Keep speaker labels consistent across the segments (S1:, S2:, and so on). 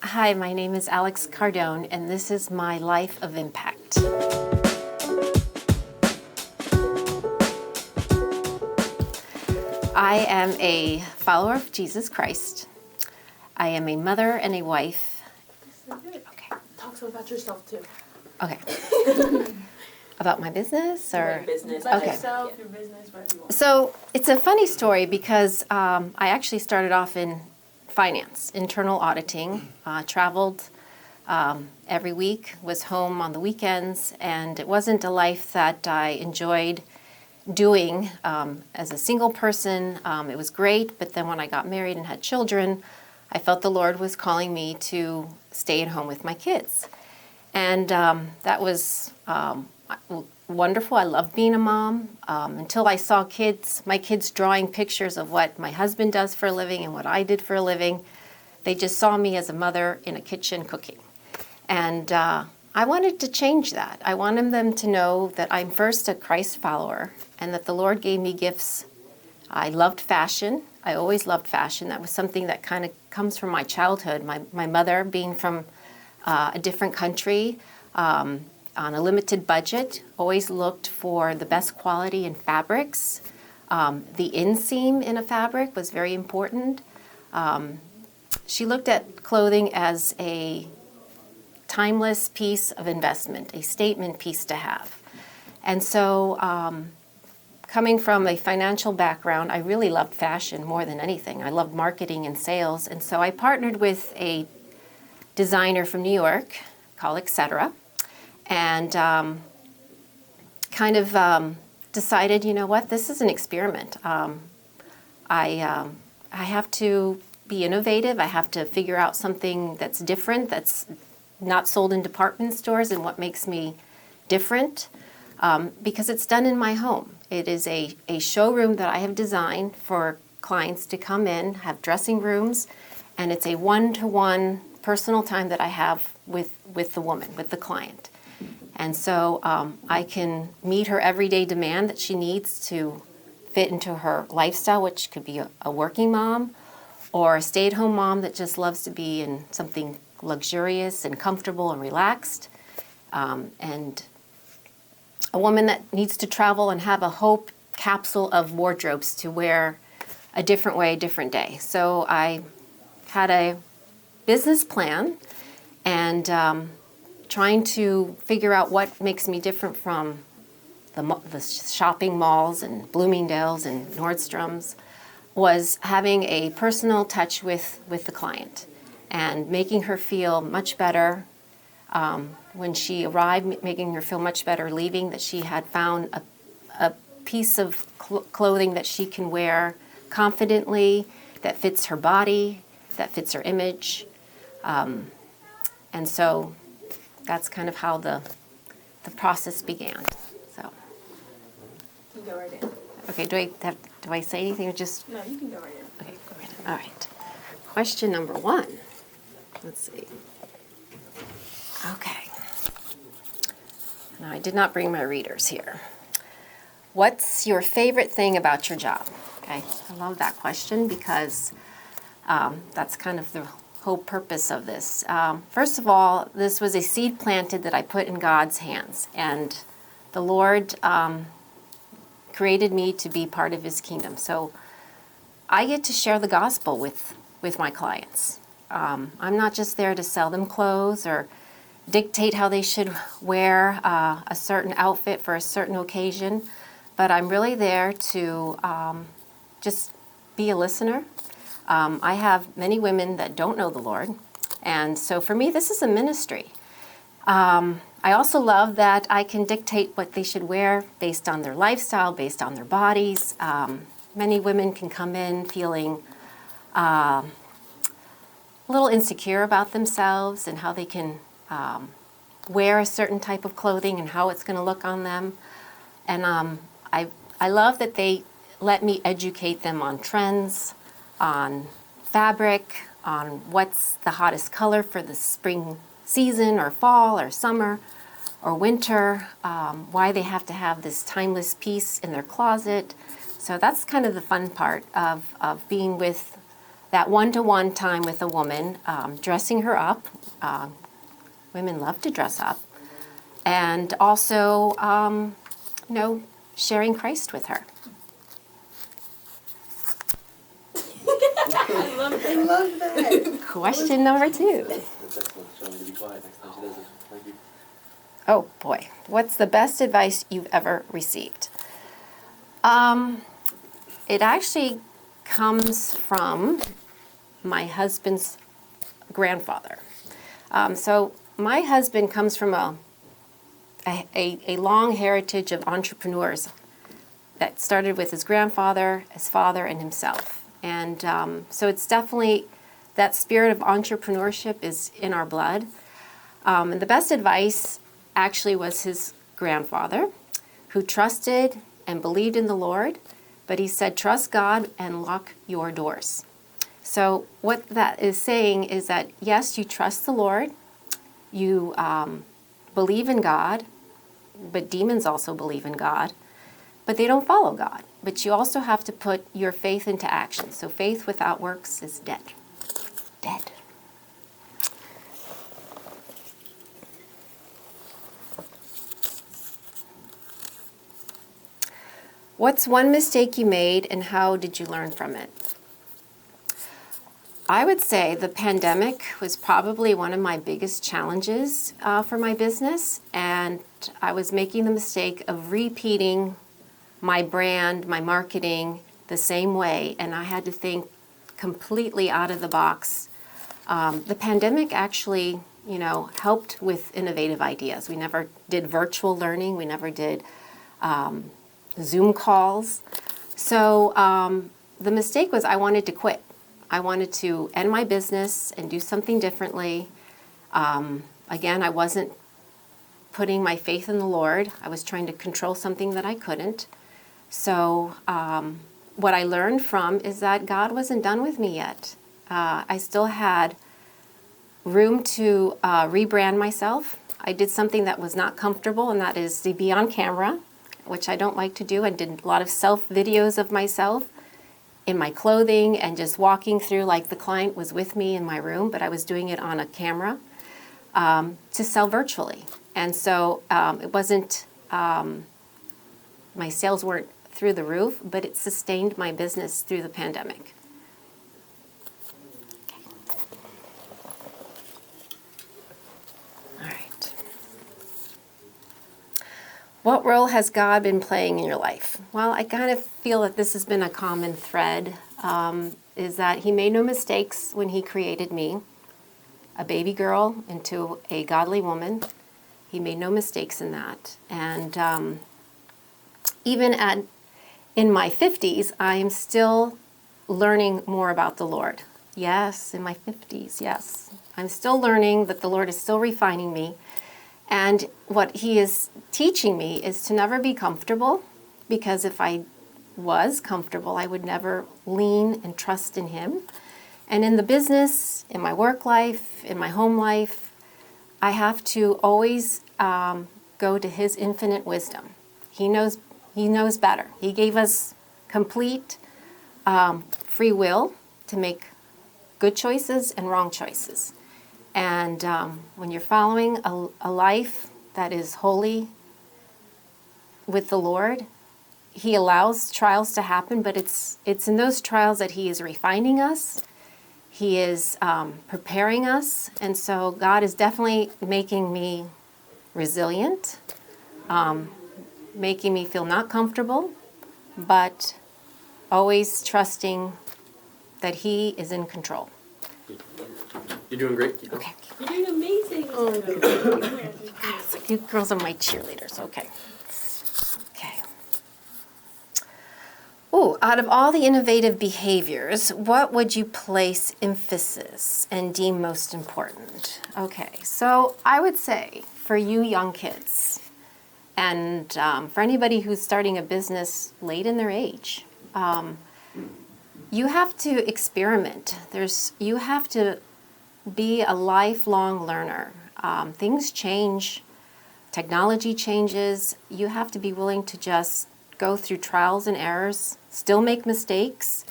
S1: Hi, my name is Alex Cardone, and this is my life of impact. I am a follower of Jesus Christ. I am a mother and a wife.
S2: Okay. Talk to me about yourself too.
S1: Okay. About my business or?
S2: Your business. About
S1: Okay.
S2: yourself, your business, whatever you want.
S1: So it's a funny story because I actually started off in finance, internal auditing, traveled every week, was home on the weekends, and it wasn't a life that I enjoyed doing as a single person. It was great, but then when I got married and had children, I felt the Lord was calling me to stay at home with my kids. And that was wonderful. I loved being a mom until I saw my kids drawing pictures of what my husband does for a living and what I did for a living. They just saw me as a mother in a kitchen cooking. And I wanted to change that. I wanted them to know that I'm first a Christ follower and that the Lord gave me gifts. I loved fashion. I always loved fashion. That was something that kind of comes from my childhood. My mother being from a different country on a limited budget, always looked for the best quality in fabrics. The inseam in a fabric was very important. She looked at clothing as a timeless piece of investment, a statement piece to have. And so coming from a financial background, I really loved fashion more than anything. I loved marketing and sales. And so I partnered with a designer from New York called etcetera, and decided, you know what, this is an experiment. I have to be innovative. I have to figure out something that's different, that's not sold in department stores, and what makes me different, because it's done in my home. It is a showroom that I have designed for clients to come in, have dressing rooms, and it's a one-to-one personal time that I have with the woman, with the client. And so I can meet her everyday demand that she needs to fit into her lifestyle, which could be a working mom or a stay-at-home mom that just loves to be in something luxurious and comfortable and relaxed, and a woman that needs to travel and have a hope capsule of wardrobes to wear a different way, a different day. So I had a business plan and trying to figure out what makes me different from the shopping malls and Bloomingdale's and Nordstrom's was having a personal touch with the client and making her feel much better when she arrived, making her feel much better leaving, that she had found a piece of clothing that she can wear confidently, that fits her body, that fits her image. And so that's kind of how the process began. So.
S2: You can go right in.
S1: Okay, do I say anything or just?
S2: No, you can go right in.
S1: Okay, go right in. All right. Question number 1. Let's see. Okay. Now, I did not bring my readers here. What's your favorite thing about your job? Okay, I love that question because that's kind of the whole purpose of this. First of all, this was a seed planted that I put in God's hands, and the Lord created me to be part of His kingdom. So I get to share the gospel with my clients. I'm not just there to sell them clothes or dictate how they should wear a certain outfit for a certain occasion, but I'm really there to just be a listener. I have many women that don't know the Lord, and so for me, this is a ministry. I also love that I can dictate what they should wear based on their lifestyle, based on their bodies. Many women can come in feeling a little insecure about themselves and how they can wear a certain type of clothing and how it's going to look on them. And I love that they let me educate them on trends, on fabric, on what's the hottest color for the spring season or fall or summer or winter, why they have to have this timeless piece in their closet. So that's kind of the fun part of being with that one-to-one time with a woman, dressing her up. Women love to dress up. And also, sharing Christ with her.
S2: I love that.
S1: Question number 2.
S3: That's excellent. Show me to be quiet next time she does it. Thank you.
S1: Oh boy, what's the best advice you've ever received? It actually comes from my husband's grandfather. So my husband comes from a long heritage of entrepreneurs that started with his grandfather, his father, and himself. And so it's definitely, that spirit of entrepreneurship is in our blood. And the best advice actually was his grandfather, who trusted and believed in the Lord, but he said, trust God and lock your doors. So what that is saying is that, yes, you trust the Lord, you believe in God, but demons also believe in God, but they don't follow God. But you also have to put your faith into action. So faith without works is dead. Dead. What's one mistake you made and how did you learn from it? I would say the pandemic was probably one of my biggest challenges for my business, and I was making the mistake of repeating my brand, my marketing the same way, and I had to think completely out of the box. The pandemic actually, helped with innovative ideas. We never did virtual learning. We never did Zoom calls. So the mistake was I wanted to quit. I wanted to end my business and do something differently. Again, I wasn't putting my faith in the Lord. I was trying to control something that I couldn't. So what I learned from is that God wasn't done with me yet. I still had room to rebrand myself. I did something that was not comfortable, and that is to be on camera, which I don't like to do. I did a lot of self-videos of myself in my clothing and just walking through like the client was with me in my room, but I was doing it on a camera to sell virtually. And so it wasn't, my sales weren't through the roof, but it sustained my business through the pandemic. All right. What role has God been playing in your life? Well, I kind of feel that this has been a common thread, is that He made no mistakes when He created me, a baby girl into a godly woman. He made no mistakes in that. And even in my 50s, I am still learning more about the Lord. Yes, in my 50s, yes. I'm still learning that the Lord is still refining me. And what He is teaching me is to never be comfortable, because if I was comfortable, I would never lean and trust in Him. And in the business, in my work life, in my home life, I have to always go to His infinite wisdom. He knows better. He gave us complete free will to make good choices and wrong choices. And when you're following a life that is holy with the Lord, He allows trials to happen, but it's in those trials that He is refining us. He is preparing us. And so God is definitely making me resilient, making me feel not comfortable, but always trusting that He is in control.
S3: You're doing great. Keep going.
S1: Okay.
S2: You're doing amazing.
S1: You girls are my cheerleaders. Okay. Okay. Ooh, out of all the innovative behaviors, what would you place emphasis and deem most important? Okay, so I would say for you young kids, and for anybody who's starting a business late in their age, you have to experiment. You have to be a lifelong learner. Things change, technology changes. You have to be willing to just go through trials and errors, still make mistakes,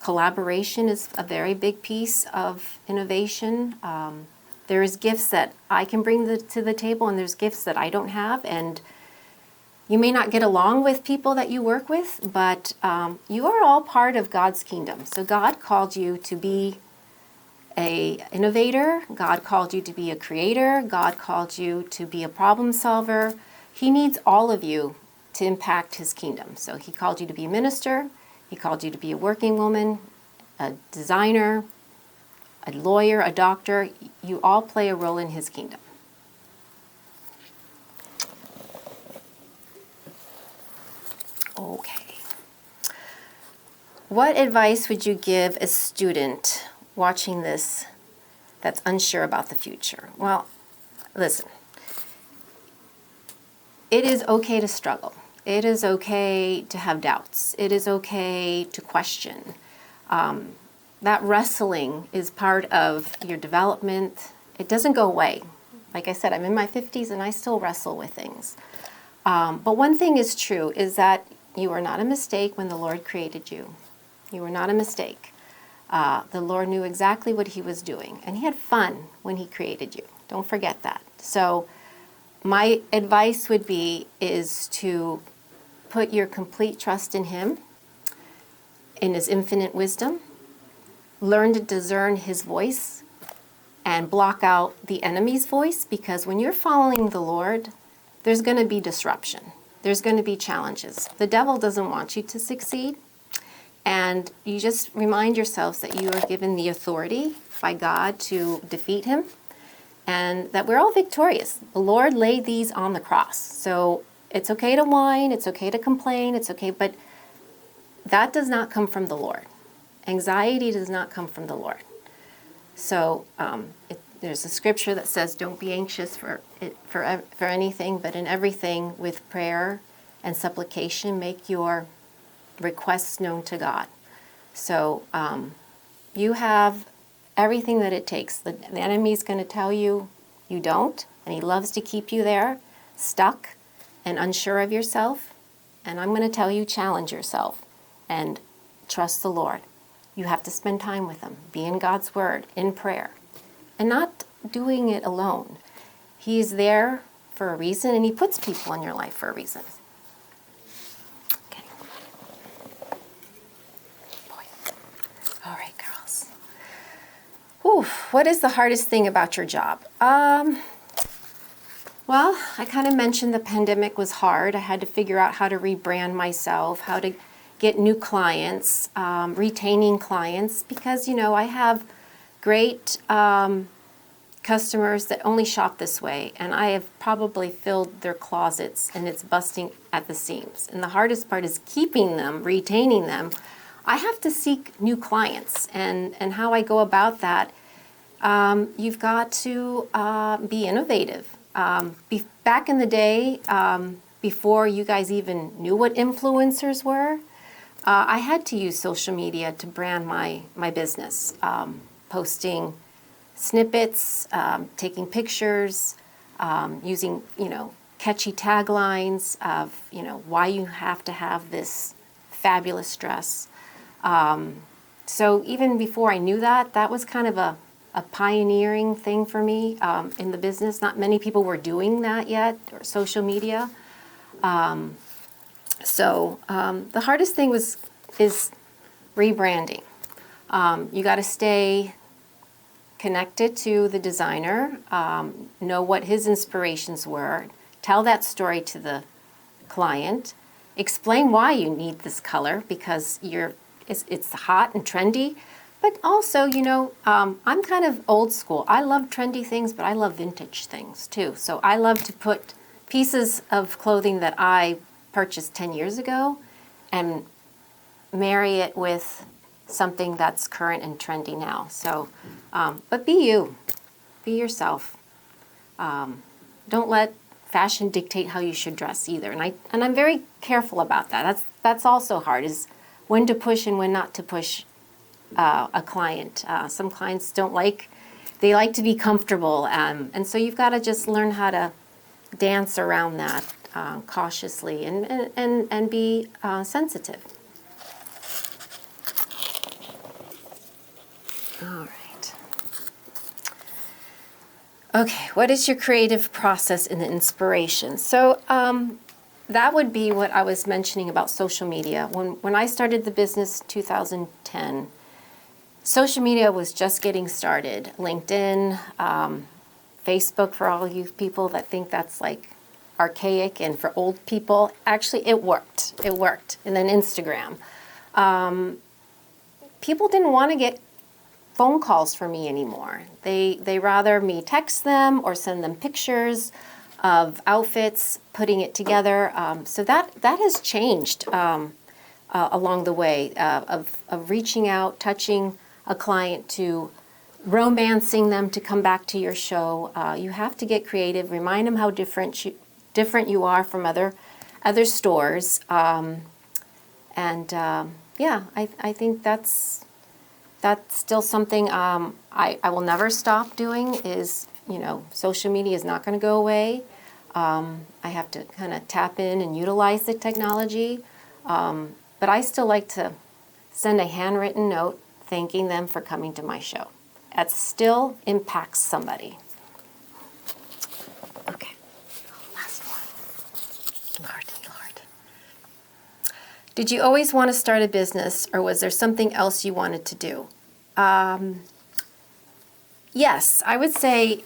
S1: Collaboration is a very big piece of innovation. There's gifts that I can bring to the table, and there's gifts that I don't have. And you may not get along with people that you work with, but you are all part of God's kingdom. So God called you to be an innovator. God called you to be a creator. God called you to be a problem solver. He needs all of you to impact his kingdom. So he called you to be a minister. He called you to be a working woman, a designer, a lawyer, a doctor. You all play a role in his kingdom. Okay. What advice would you give a student watching this that's unsure about the future? Well, listen. It is okay to struggle. It is okay to have doubts. It is okay to question. That wrestling is part of your development. It doesn't go away. Like I said, I'm in my 50s and I still wrestle with things. But one thing is true, is that you are not a mistake when the Lord created you. You were not a mistake. The Lord knew exactly what he was doing, and he had fun when he created you. Don't forget that. So my advice would be is to put your complete trust in him, in his infinite wisdom. Learn to discern his voice and block out the enemy's voice, because when you're following the Lord, there's going to be disruption. There's going to be challenges. The devil doesn't want you to succeed. And you just remind yourselves that you are given the authority by God to defeat him, and that we're all victorious. The Lord laid these on the cross. So it's okay to whine, it's okay to complain, it's okay, but that does not come from the Lord. Anxiety does not come from the Lord. So there's a scripture that says, don't be anxious for anything, but in everything with prayer and supplication, make your requests known to God. So you have everything that it takes. The enemy's going to tell you you don't, and he loves to keep you there, stuck and unsure of yourself. And I'm going to tell you, challenge yourself and trust the Lord. You have to spend time with him, be in God's word, in prayer, and not doing it alone. He is there for a reason, and he puts people in your life for a reason. Okay. Boy. All right, girls. Whew, what is the hardest thing about your job? Well, I kind of mentioned the pandemic was hard. I had to figure out how to rebrand myself, how to get new clients, retaining clients, because, you know, I have great customers that only shop this way, and I have probably filled their closets and it's busting at the seams. And the hardest part is keeping them, retaining them. I have to seek new clients, and how I go about that, you've got to be innovative. Back in the day, before you guys even knew what influencers were, I had to use social media to brand my business, posting snippets, taking pictures, using, catchy taglines of, why you have to have this fabulous dress. So even before I knew that, that was kind of a pioneering thing for me in the business. Not many people were doing that yet, or social media. So the hardest thing is rebranding. You got to stay connected to the designer, know what his inspirations were, tell that story to the client, explain why you need this color, because it's hot and trendy. But also, I'm kind of old school. I love trendy things, but I love vintage things too. So I love to put pieces of clothing that I purchased 10 years ago and marry it with something that's current and trendy now. So, but be you. Be yourself. Don't let fashion dictate how you should dress either. And I'm very careful about that. That's also hard, is when to push and when not to push a client. Some clients they like to be comfortable, and so you've got to just learn how to dance around that cautiously and be sensitive. All right. Okay, what is your creative process and inspiration? So that would be what I was mentioning about social media. When I started the business 2010, social media was just getting started. LinkedIn, Facebook, for all you people that think that's like archaic and for old people, actually it worked. It worked. And then Instagram. People didn't want to get phone calls from me anymore. They rather me text them or send them pictures of outfits, putting it together. So that has changed along the way of reaching out, touching a client, to romancing them to come back to your show. You have to get creative. Remind them how different you are from other stores. Yeah, I think that's still something I will never stop doing. Is, social media is not going to go away. I have to kind of tap in and utilize the technology. But I still like to send a handwritten note thanking them for coming to my show. That still impacts somebody. Okay, last one. Lord. Did you always want to start a business, or was there something else you wanted to do? Yes, I would say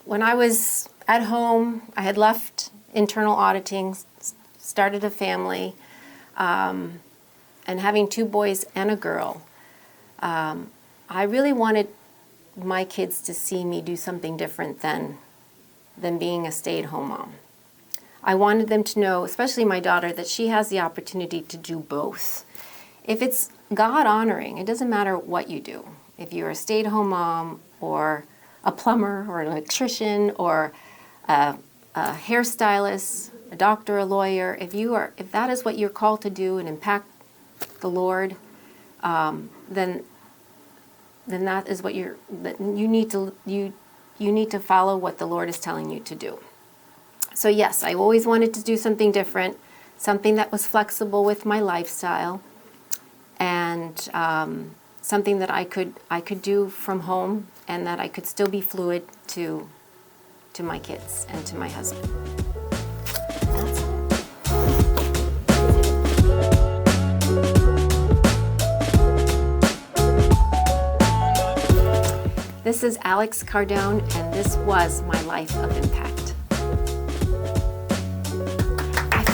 S1: when I was at home, I had left internal auditing, started a family, and having 2 boys and a girl. I really wanted my kids to see me do something different than being a stay-at-home mom. I wanted them to know, especially my daughter, that she has the opportunity to do both. If it's God-honoring, it doesn't matter what you do. If you're a stay-at-home mom or a plumber or an electrician or a hairstylist, a doctor, a lawyer, if that is what you're called to do and impact the Lord, then that is what you need to follow what the Lord is telling you to do. So yes, I always wanted to do something different, something that was flexible with my lifestyle, and something that I could do from home, and that I could still be fluid to my kids and to my husband. That's all. This is Alex Cardone, and this was my Life of Impact.